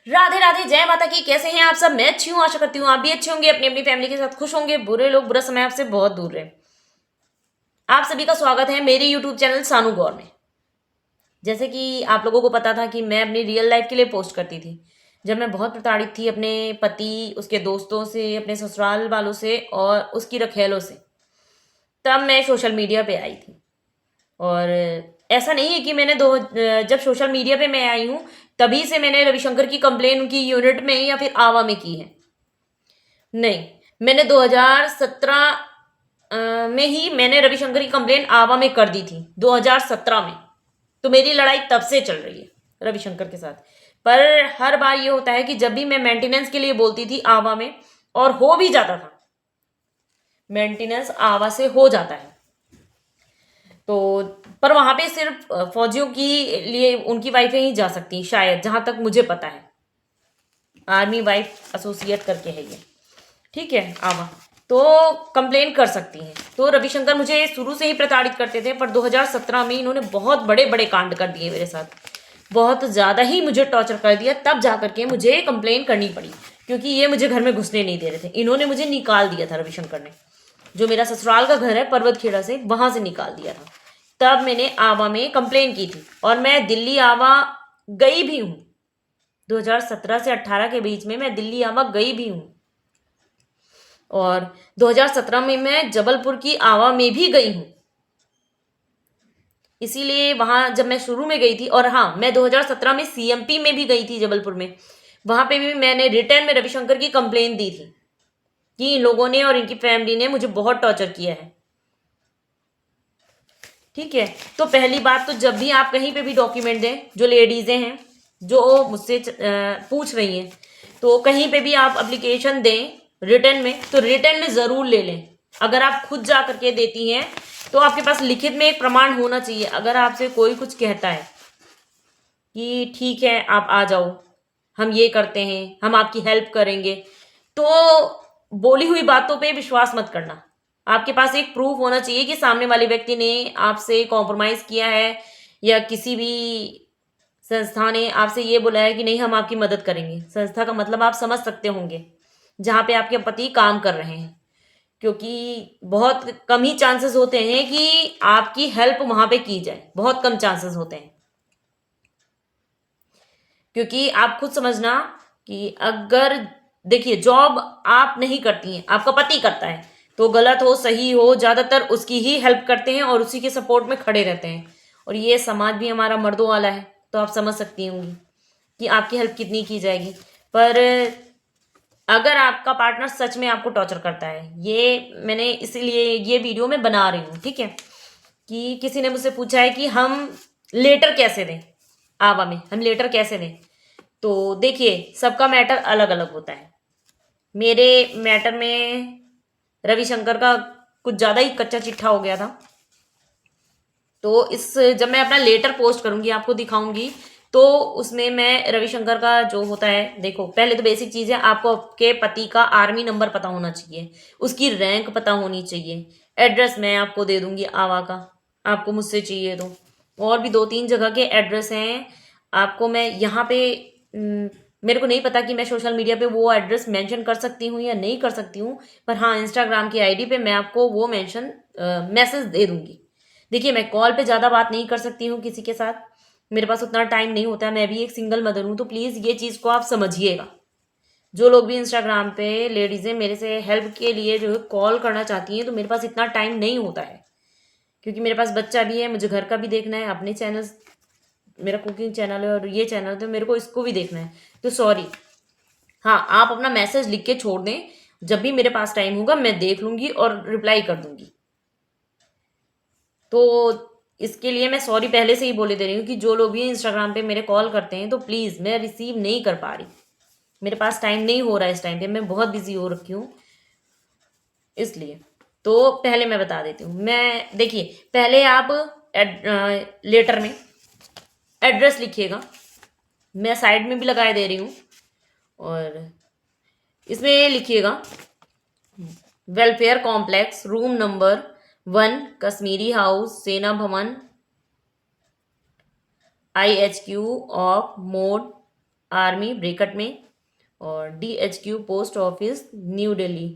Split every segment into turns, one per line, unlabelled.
राधे राधे, जय माता की। कैसे हैं आप सब? मैं अच्छी हूँ, आशा करती हूँ आप भी अच्छे होंगे, अपनी अपनी फैमिली के साथ खुश होंगे। बुरे लोग बुरा समय आपसे बहुत दूर रहे। आप सभी का स्वागत है मेरे यूट्यूब चैनल सानू गौर में। जैसे कि आप लोगों को पता था कि मैं अपनी रियल लाइफ के लिए पोस्ट करती थी, जब मैं बहुत प्रताड़ित थी अपने पति, उसके दोस्तों से, अपने ससुराल वालों से और उसकी रखेलों से। तब मैं सोशल मीडिया पे आई थी। और ऐसा नहीं है कि जब सोशल मीडिया पे मैं आई हूँ तभी से मैंने रविशंकर की कंप्लेन उनकी यूनिट में या फिर आवा में की है। नहीं, मैंने 2017 में ही मैंने रविशंकर की कंप्लेन आवा में कर दी थी, 2017 में। तो मेरी लड़ाई तब से चल रही है रविशंकर के साथ। पर हर बार ये होता है कि जब भी मैं मेंटेनेंस के लिए बोलती थी आवा में, और हो भी जाता था, मेंटेनेंस आवा से हो जाता है, तो पर वहां पे सिर्फ फौजियों की लिए उनकी वाइफें ही जा सकती हैं शायद, जहां तक मुझे पता है। आर्मी वाइफ एसोसिएट करके है ये, ठीक है, आवा। तो कंप्लेन कर सकती हैं। तो रविशंकर मुझे शुरू से ही प्रताड़ित करते थे, पर 2017 में इन्होंने बहुत बड़े बड़े कांड कर दिए मेरे साथ, बहुत ज़्यादा ही मुझे टॉर्चर कर दिया। तब जा करके मुझे कंप्लेन करनी पड़ी, क्योंकि ये मुझे घर में घुसने नहीं दे रहे थे। इन्होंने मुझे निकाल दिया था, रविशंकर ने, जो मेरा ससुराल का घर है पर्वत खेड़ा से, वहां से निकाल दिया था। तब मैंने आवा में कंप्लेन की थी, और मैं दिल्ली आवा गई भी हूँ। 2017 से 18 के बीच में मैं दिल्ली आवा गई भी हूँ। और 2017 में मैं जबलपुर की आवा में भी गई हूँ। इसीलिए वहां जब मैं शुरू में गई थी, और हाँ, मैं 2017 में सीएमपी में भी गई थी जबलपुर में। वहां पे भी मैंने रिटर्न में रविशंकर की कंप्लेन दी थी कि इन लोगों ने और इनकी फैमिली ने मुझे बहुत टॉर्चर किया है। ठीक है, तो पहली बात तो जब भी आप कहीं पे भी डॉक्यूमेंट दें, जो लेडीजें हैं जो मुझसे पूछ रही हैं, तो कहीं पे भी आप एप्लीकेशन दें रिटर्न में, तो रिटर्न में ज़रूर ले लें। अगर आप खुद जा करके देती हैं तो आपके पास लिखित में एक प्रमाण होना चाहिए। अगर आपसे कोई कुछ कहता है कि ठीक है आप आ जाओ, हम ये करते हैं, हम आपकी हेल्प करेंगे, तो बोली हुई बातों पे विश्वास मत करना। आपके पास एक प्रूफ होना चाहिए कि सामने वाले व्यक्ति ने आपसे कॉम्प्रोमाइज किया है, या किसी भी संस्था ने आपसे ये बोला है कि नहीं हम आपकी मदद करेंगे। संस्था का मतलब आप समझ सकते होंगे, जहाँ पे आपके पति काम कर रहे हैं, क्योंकि बहुत कम ही चांसेस होते हैं कि आपकी हेल्प वहां पे की जाए, बहुत कम चांसेस होते हैं। क्योंकि आप खुद समझना कि अगर, देखिए, जॉब आप नहीं करती हैं, आपका पति करता है, तो गलत हो सही हो ज़्यादातर उसकी ही हेल्प करते हैं और उसी के सपोर्ट में खड़े रहते हैं। और ये समाज भी हमारा मर्दों वाला है, तो आप समझ सकती होंगी कि आपकी हेल्प कितनी की जाएगी। पर अगर आपका पार्टनर सच में आपको टॉर्चर करता है, ये मैंने इसीलिए ये वीडियो में बना रही हूँ, ठीक है, कि किसी ने मुझसे पूछा है कि हम लेटर कैसे दें, आवा में हम लेटर कैसे दें। तो देखिए, सबका मैटर अलग अलग होता है। मेरे मैटर में रविशंकर का कुछ ज़्यादा ही कच्चा चिट्ठा हो गया था। तो इस जब मैं अपना लेटर पोस्ट करूंगी, आपको दिखाऊंगी, तो उसमें मैं रविशंकर का जो होता है, देखो, पहले तो बेसिक चीज़ है, आपको आपके पति का आर्मी नंबर पता होना चाहिए, उसकी रैंक पता होनी चाहिए। एड्रेस मैं आपको दे दूंगी आवा का, आपको मुझसे चाहिए तो। और भी 2-3 जगह के एड्रेस हैं, आपको मैं यहाँ पे मेरे को नहीं पता कि मैं सोशल मीडिया पे वो एड्रेस मेंशन कर सकती हूँ या नहीं कर सकती हूँ, पर हाँ, इंस्टाग्राम की आईडी पे मैं आपको वो मैसेज दे दूंगी। देखिए, मैं कॉल पे ज़्यादा बात नहीं कर सकती हूँ किसी के साथ, मेरे पास उतना टाइम नहीं होता है, मैं भी एक सिंगल मदर हूँ, तो प्लीज़ ये चीज़ को आप समझिएगा। जो लोग भी इंस्टाग्राम पे लेडीज़ें मेरे से हेल्प के लिए जो है कॉल करना चाहती हैं, तो मेरे पास इतना टाइम नहीं होता है, क्योंकि मेरे पास बच्चा भी है, मुझे घर का भी देखना है, अपने चैनल, मेरा कुकिंग चैनल है और ये चैनल है, तो मेरे को इसको भी देखना है, तो सॉरी। हाँ, आप अपना मैसेज लिख के छोड़ दें, जब भी मेरे पास टाइम होगा मैं देख लूँगी और रिप्लाई कर दूँगी। तो इसके लिए मैं सॉरी पहले से ही बोले दे रही हूँ कि जो लोग भी इंस्टाग्राम पे मेरे कॉल करते हैं, तो प्लीज़, मैं रिसीव नहीं कर पा रही, मेरे पास टाइम नहीं हो रहा है इस टाइम पे, मैं बहुत बिजी हो रखी हूँ, इसलिए। तो पहले मैं बता देती हूँ, मैं, देखिए, पहले आप लेटर में एड्रेस लिखिएगा, मैं साइड में भी लगाए दे रही हूँ, और इसमें लिखिएगा welfare complex, room number 1, Kashmiri house, सेना भवन, IHQ of mode army bracket में और DHQ post office new Delhi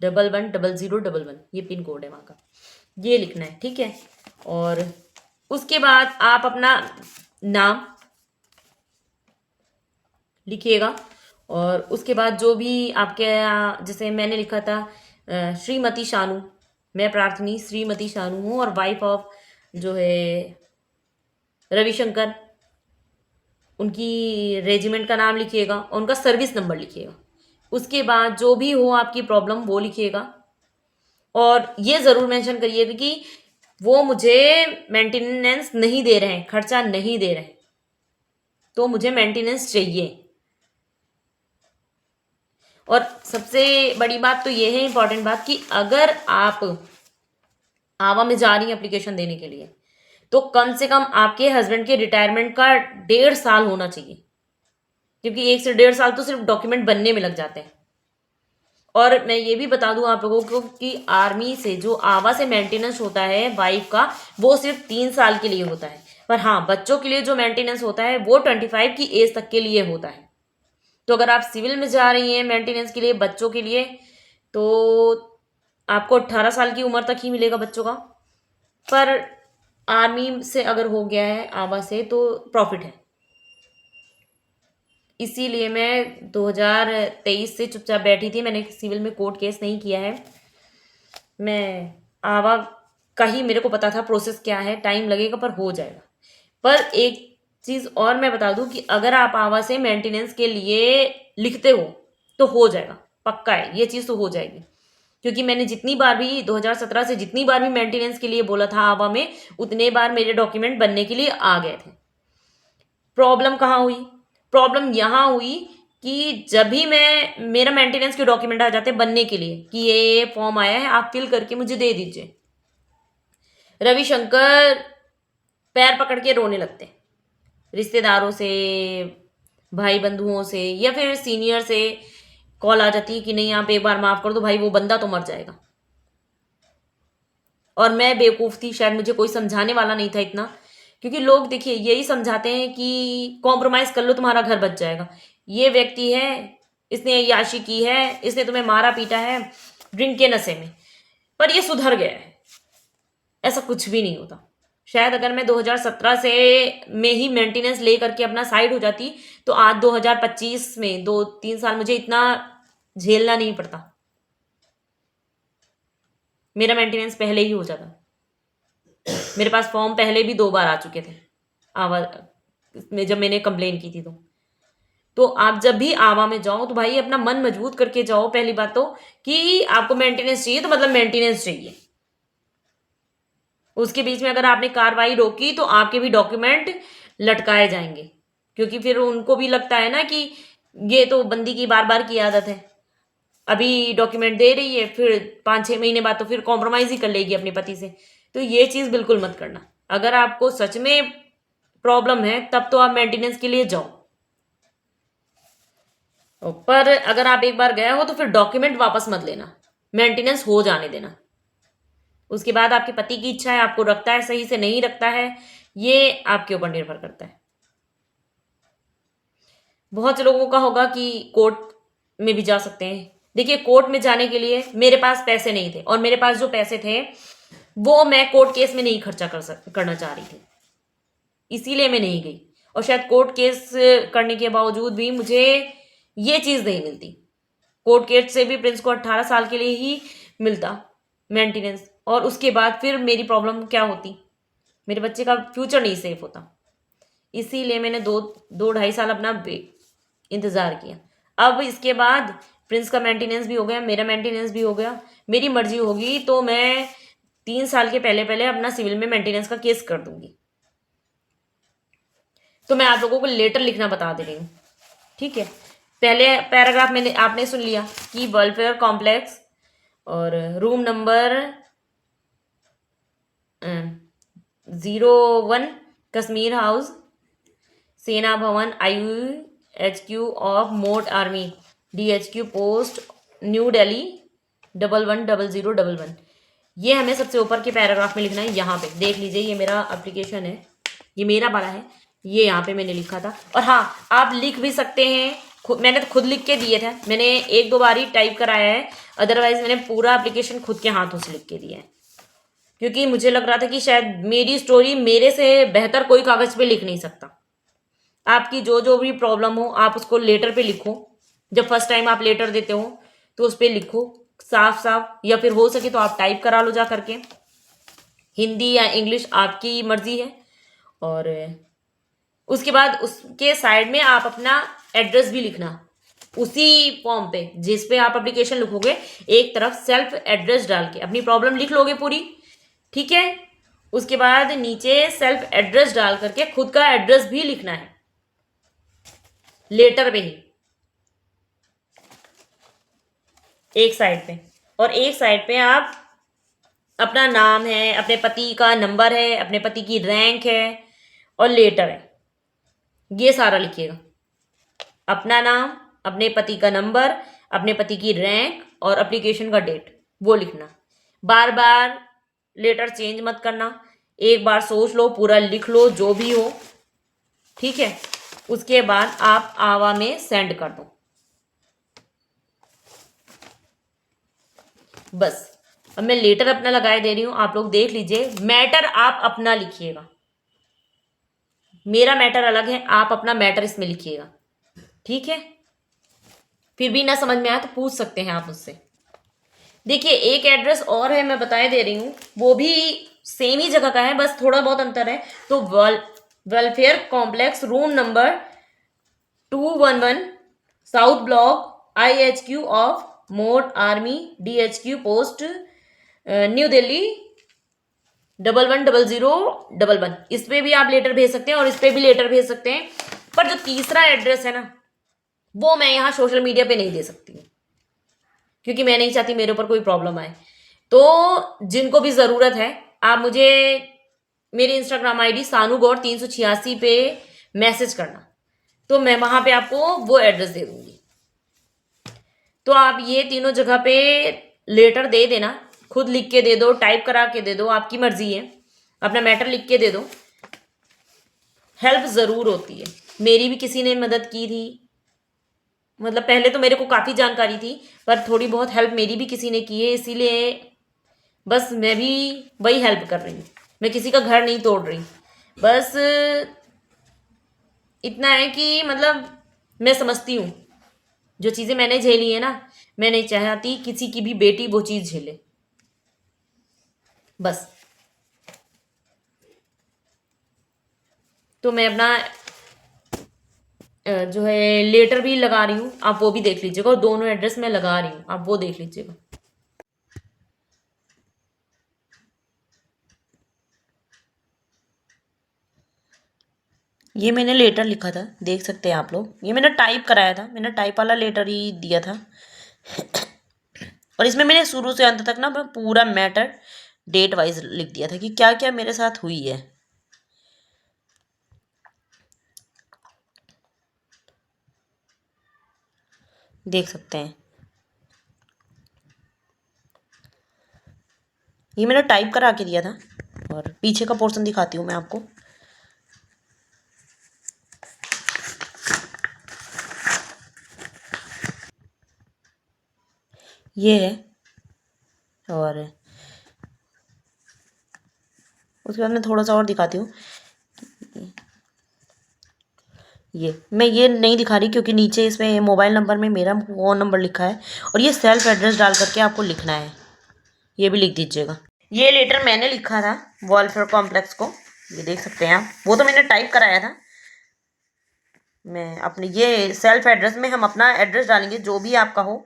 110011, ये पिन कोड है वहाँ का, ये लिखना है, ठीक है। और उसके बाद आप अपना नाम लिखिएगा और उसके बाद जो भी आपके जैसे मैंने लिखा था श्रीमती शानू, मैं प्रार्थनी श्रीमती शानू हूँ और वाइफ ऑफ जो है रविशंकर, उनकी रेजिमेंट का नाम लिखिएगा और उनका सर्विस नंबर लिखिएगा। उसके बाद जो भी हो आपकी प्रॉब्लम वो लिखिएगा और ये ज़रूर मेंशन करिएगा कि वो मुझे मेंटेनेंस नहीं दे रहे हैं, खर्चा नहीं दे रहे हैं, तो मुझे मेंटेनेंस चाहिए। और सबसे बड़ी बात तो ये है, इंपॉर्टेंट बात, कि अगर आप आवा में जा रही हैं एप्लीकेशन देने के लिए तो कम से कम आपके हस्बैंड के रिटायरमेंट का 1.5 साल होना चाहिए, क्योंकि 1 से 1.5 साल तो सिर्फ डॉक्यूमेंट बनने में लग जाते हैं। और मैं ये भी बता दूं आप लोगों को कि आर्मी से जो आवा से मेंटेनेंस होता है वाइफ का, वो सिर्फ 3 साल के लिए होता है, पर हाँ बच्चों के लिए जो मेंटेनेंस होता है वो 25 की एज तक के लिए होता है। तो अगर आप सिविल में जा रही हैं मेंटेनेंस के लिए बच्चों के लिए, तो आपको 18 साल की उम्र तक ही मिलेगा बच्चों का, पर आर्मी से अगर हो गया है आवा से तो प्रॉफिट है। इसीलिए मैं 2023 से चुपचाप बैठी थी, मैंने सिविल में कोर्ट केस नहीं किया है। मैं आवा का ही मेरे को पता था प्रोसेस क्या है, टाइम लगेगा पर हो जाएगा। पर एक चीज़ और मैं बता दूं कि अगर आप आवा से मेंटेनेंस के लिए लिखते हो तो हो जाएगा, पक्का है, ये चीज़ तो हो जाएगी। क्योंकि मैंने जितनी बार भी 2017 से जितनी बार भी मेंटेनेंस के लिए बोला था आवा में, उतने बार मेरे डॉक्यूमेंट बनने के लिए आ गए थे। प्रॉब्लम कहाँ हुई? प्रॉब्लम यहाँ हुई कि जब भी मेरा मेंटेनेंस के डॉक्यूमेंट आ जाते बनने के लिए कि ये फॉर्म आया है आप फिल करके मुझे दे दीजिए, रविशंकर पैर पकड़ के रोने लगते, रिश्तेदारों से, भाई बंधुओं से या फिर सीनियर से कॉल आ जाती है कि नहीं आप एक बार माफ कर दो भाई, वो बंदा तो मर जाएगा। और मैं बेवकूफ़ थी, शायद मुझे कोई समझाने वाला नहीं था इतना, क्योंकि लोग देखिए यही समझाते हैं कि कॉम्प्रोमाइज़ कर लो तुम्हारा घर बच जाएगा। ये व्यक्ति है, इसने अय्याशी की है, इसने तुम्हें मारा पीटा है ड्रिंक के नशे में, पर ये सुधर गया है, ऐसा कुछ भी नहीं होता। शायद अगर मैं 2017 से में ही मेंटेनेंस ले करके अपना साइड हो जाती तो आज 2025 में 2-3 साल मुझे इतना झेलना नहीं पड़ता, मेरा मेंटेनेंस पहले ही हो जाता। मेरे पास फॉर्म पहले भी 2 बार आ चुके थे आवा में, जब मैंने कंप्लेन की थी। तो आप जब भी आवा में जाओ तो भाई अपना मन मजबूत करके जाओ। पहली बात तो कि आपको मेंटेनेंस चाहिए तो मतलब मेंटेनेंस चाहिए। उसके बीच में अगर आपने कार्रवाई रोकी तो आपके भी डॉक्यूमेंट लटकाए जाएंगे, क्योंकि फिर उनको भी लगता है ना कि ये तो बंदी की बार बार की आदत है, अभी डॉक्यूमेंट दे रही है फिर 5-6 महीने बाद तो फिर कॉम्प्रोमाइज ही कर लेगी अपने पति से। तो ये चीज़ बिल्कुल मत करना। अगर आपको सच में प्रॉब्लम है तब तो आप मेंटेनेंस के लिए जाओ, पर अगर आप एक बार गए हो तो फिर डॉक्यूमेंट वापस मत लेना, मेंटेनेंस हो जाने देना। उसके बाद आपके पति की इच्छा है, आपको रखता है सही से नहीं रखता है, ये आपके ऊपर निर्भर करता है। बहुत से लोगों का होगा कि कोर्ट में भी जा सकते हैं। देखिए कोर्ट में जाने के लिए मेरे पास पैसे नहीं थे, और मेरे पास जो पैसे थे वो मैं कोर्ट केस में नहीं खर्चा करना चाह रही थी, इसीलिए मैं नहीं गई। और शायद कोर्ट केस करने के बावजूद भी मुझे ये चीज़ नहीं मिलती। कोर्ट केस से भी प्रिंस को 18 साल के लिए ही मिलता मेंटेनेंस, और उसके बाद फिर मेरी प्रॉब्लम क्या होती, मेरे बच्चे का फ्यूचर नहीं सेफ होता। इसीलिए मैंने 2-2.5 साल अपना इंतज़ार किया। अब इसके बाद प्रिंस का मेंटेनेंस भी हो गया, मेरा मेंटेनेंस भी हो गया, मेरी मर्जी होगी तो मैं 3 साल के पहले पहले अपना सिविल में मेंटेनेंस का केस कर दूंगी। तो मैं आप लोगों को लेटर लिखना बता दे रही हूँ, ठीक है। पहले पैराग्राफ मैंने आपने सुन लिया कि वेलफेयर कॉम्प्लेक्स और रूम नंबर 01 कश्मीर हाउस, सेना भवन, IUHQ of mode army, DHQ post new Delhi 110011। ये हमें सबसे ऊपर के पैराग्राफ में लिखना है। यहाँ पे देख लीजिए, ये मेरा एप्लीकेशन है, ये मेरा वाला है, ये यहाँ पे मैंने लिखा था। और हाँ, आप लिख भी सकते हैं, मैंने तो खुद लिख के दिए थे, मैंने एक दो बार ही टाइप कराया है, अदरवाइज मैंने पूरा एप्लीकेशन खुद के हाथों से लिख के दिया है, क्योंकि मुझे लग रहा था कि शायद मेरी स्टोरी मेरे से बेहतर कोई कागज पे लिख नहीं सकता। आपकी जो जो भी प्रॉब्लम हो आप उसको लेटर पे लिखो, जब फर्स्ट टाइम आप लेटर देते हो तो उस पर लिखो साफ साफ, या फिर हो सके तो आप टाइप करा लो जा करके, हिंदी या इंग्लिश आपकी मर्जी है। और उसके बाद उसके साइड में आप अपना एड्रेस भी लिखना, उसी फॉर्म पे जिस पे आप एप्लीकेशन लिखोगे, एक तरफ सेल्फ एड्रेस डाल के अपनी प्रॉब्लम लिख लोगे पूरी, ठीक है। उसके बाद नीचे सेल्फ एड्रेस डाल करके खुद का एड्रेस भी लिखना है लेटर पे ही, एक साइड पे। और एक साइड पे आप अपना नाम है, अपने पति का नंबर है, अपने पति की रैंक है और लेटर है, ये सारा लिखिएगा। अपना नाम, अपने पति का नंबर, अपने पति की रैंक और एप्लीकेशन का डेट, वो लिखना। बार बार लेटर चेंज मत करना, एक बार सोच लो, पूरा लिख लो जो भी हो, ठीक है। उसके बाद आप आवा में सेंड कर दो, बस। अब मैं लेटर अपना लगाए दे रही हूं, आप लोग देख लीजिए। मैटर आप अपना लिखिएगा, मेरा मैटर अलग है, आप अपना मैटर इसमें लिखिएगा, ठीक है। फिर भी ना समझ में आया तो पूछ सकते हैं आप मुझसे। देखिए एक एड्रेस और है, मैं बताए दे रही हूँ, वो भी सेम ही जगह का है, बस थोड़ा बहुत अंतर है। तो welfare complex, room number 211, south block, IHQ of mode army, DHQ post, new Delhi 110011। इस पे भी आप लेटर भेज सकते हैं और इस पे भी लेटर भेज सकते हैं। पर जो तीसरा एड्रेस है ना, वो मैं यहाँ सोशल मीडिया पे नहीं दे सकती हूँ, क्योंकि मैं नहीं चाहती मेरे ऊपर कोई प्रॉब्लम आए। तो जिनको भी ज़रूरत है, आप मुझे मेरी इंस्टाग्राम ID सानू गौर 386 पे मैसेज करना, तो मैं वहाँ पे आपको वो एड्रेस दे दूँगी। तो आप ये तीनों जगह पे लेटर दे देना, खुद लिख के दे दो, टाइप करा के दे दो, आपकी मर्जी है, अपना मैटर लिख के दे दो। हेल्प ज़रूर होती है, मेरी भी किसी ने मदद की थी, मतलब पहले तो मेरे को काफ़ी जानकारी थी, पर थोड़ी बहुत हेल्प मेरी भी किसी ने की है, इसीलिए बस मैं भी वही हेल्प कर रही हूँ। मैं किसी का घर नहीं तोड़ रही, बस इतना है कि मतलब मैं समझती हूँ जो चीज़ें मैंने झेली है ना, मैं नहीं चाहती किसी की भी बेटी वो चीज़ झेले, बस। तो मैं अपना जो है लेटर भी लगा रही हूँ, आप वो भी देख लीजिएगा, और दोनों एड्रेस मैं लगा रही हूँ, आप वो देख लीजिएगा। ये मैंने लेटर लिखा था, देख सकते हैं आप लोग, ये मैंने टाइप कराया था, मैंने टाइप वाला लेटर ही दिया था। और इसमें मैंने शुरू से अंत तक ना पूरा मैटर डेट वाइज लिख दिया था कि क्या क्या मेरे साथ हुई है। देख सकते हैं, ये मैंने टाइप करा के दिया था। और पीछे का पोर्शन दिखाती हूँ मैं आपको। ये है, और उसके बाद मैं थोड़ा सा और दिखाती हूँ। ये मैं ये नहीं दिखा रही क्योंकि नीचे इसमें मोबाइल नंबर में मेरा फ़ोन नंबर लिखा है, और ये सेल्फ एड्रेस डाल करके आपको लिखना है, ये भी लिख दीजिएगा। ये लेटर मैंने लिखा था वेलफेयर कॉम्प्लेक्स को, ये देख सकते हैं आप, वो तो मैंने टाइप कराया था। मैं अपने ये सेल्फ एड्रेस में हम अपना एड्रेस डालेंगे जो भी आपका हो,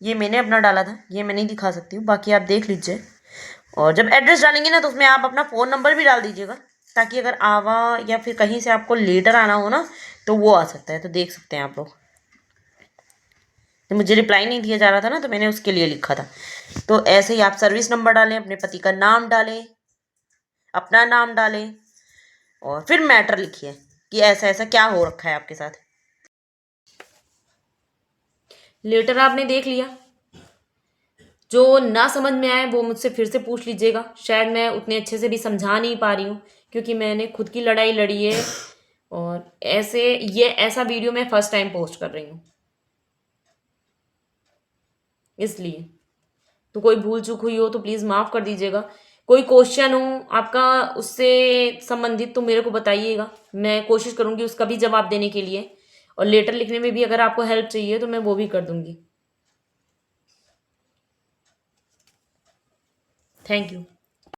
ये मैंने अपना डाला था, ये मैं नहीं दिखा सकती हूँ, बाकी आप देख लीजिए। और जब एड्रेस डालेंगे ना तो उसमें आप अपना फ़ोन नंबर भी डाल दीजिएगा, ताकि अगर आवा या फिर कहीं से आपको लेटर आना हो ना तो वो आ सकता है। तो देख सकते हैं आप लोग, तो मुझे रिप्लाई नहीं दिया जा रहा था ना, तो मैंने उसके लिए लिखा था। तो ऐसे ही आप सर्विस नंबर डालें, अपने पति का नाम डालें, अपना नाम डालें, और फिर मैटर लिखिए कि ऐसा ऐसा क्या हो रखा है आपके साथ। लेटर आपने देख लिया, जो ना समझ में आए वो मुझसे फिर से पूछ लीजिएगा, शायद मैं उतने अच्छे से भी समझा नहीं पा रही हूँ, क्योंकि मैंने खुद की लड़ाई लड़ी है, और ऐसा वीडियो मैं फर्स्ट टाइम पोस्ट कर रही हूँ, इसलिए तो कोई भूल चूक हुई हो तो प्लीज़ माफ़ कर दीजिएगा। कोई क्वेश्चन हो आपका उससे संबंधित तो मेरे को बताइएगा, मैं कोशिश करूँगी उसका भी जवाब देने के लिए, और लेटर लिखने में भी अगर आपको हेल्प चाहिए तो मैं वो भी कर दूँगी। Thank you.